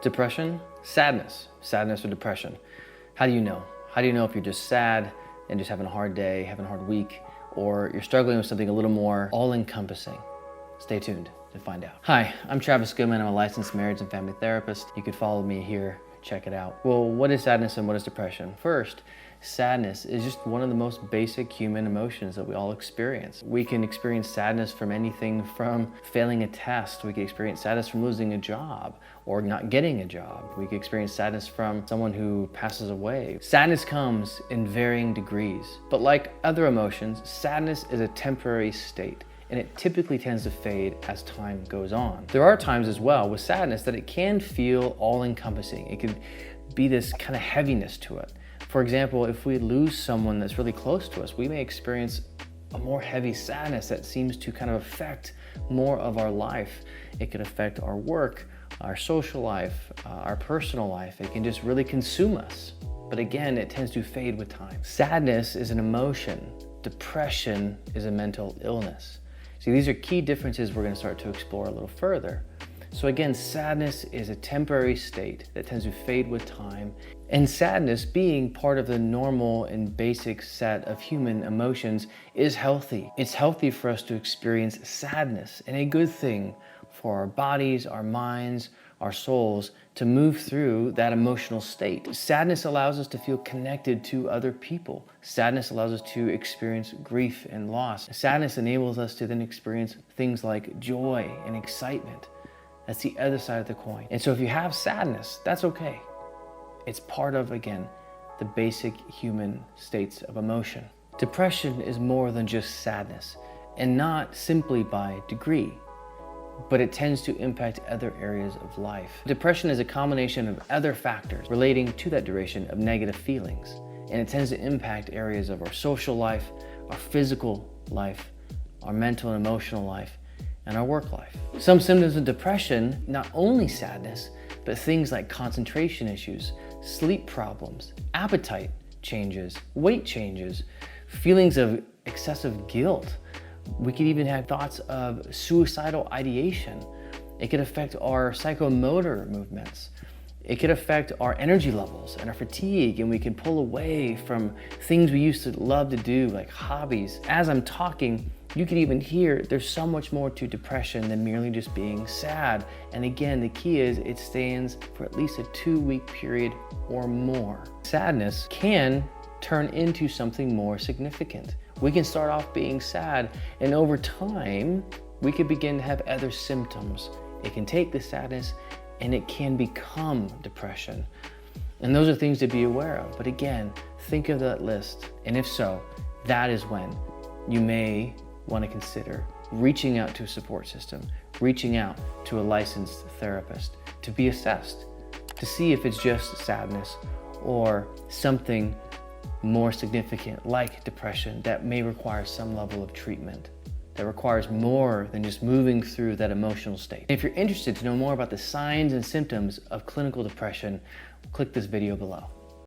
Depression, sadness or depression. How do you know? How do you know if you're just sad and just having a hard day, having a hard week, or you're struggling with something a little more all-encompassing? Stay tuned to find out. Hi, I'm Travis Goodman. I'm a licensed marriage and family therapist. You could follow me here, check it out. Well, what is sadness and what is depression? First, sadness is just one of the most basic human emotions that we all experience. We can experience sadness from anything from failing a test. We can experience sadness from losing a job or not getting a job. We can experience sadness from someone who passes away. Sadness comes in varying degrees, but like other emotions, sadness is a temporary state, and it typically tends to fade as time goes on. There are times as well with sadness that it can feel all-encompassing. It can be this kind of heaviness to it. For example, if we lose someone that's really close to us, we may experience a more heavy sadness that seems to kind of affect more of our life. It could affect our work, our social life, our personal life. It can just really consume us. But again, it tends to fade with time. Sadness is an emotion. Depression is a mental illness. See, these are key differences we're going to start to explore a little further. So again, sadness is a temporary state that tends to fade with time, and sadness, being part of the normal and basic set of human emotions, is healthy. It's healthy for us to experience sadness, and a good thing for our bodies, our minds, our souls to move through that emotional state. Sadness allows us to feel connected to other people. Sadness allows us to experience grief and loss. Sadness enables us to then experience things like joy and excitement. That's the other side of the coin. And so if you have sadness, that's okay. It's part of, again, the basic human states of emotion. Depression is more than just sadness, and not simply by degree, but it tends to impact other areas of life. Depression is a combination of other factors relating to that duration of negative feelings, and it tends to impact areas of our social life, our physical life, our mental and emotional life, and our work life. Some symptoms of depression, not only sadness, but things like concentration issues, sleep problems, appetite changes, weight changes, feelings of excessive guilt. We could even have thoughts of suicidal ideation. It could affect our psychomotor movements. It could affect our energy levels and our fatigue, and we can pull away from things we used to love to do, like hobbies. As I'm talking, you can even hear there's so much more to depression than merely just being sad. And again, the key is it stands for at least a 2-week period or more. Sadness can turn into something more significant. We can start off being sad, and over time, we could begin to have other symptoms. It can take the sadness and it can become depression. And those are things to be aware of. But again, think of that list. And if so, that is when you may want to consider reaching out to a support system, reaching out to a licensed therapist to be assessed, to see if it's just sadness or something more significant like depression that may require some level of treatment, that requires more than just moving through that emotional state. If you're interested to know more about the signs and symptoms of clinical depression, click this video below.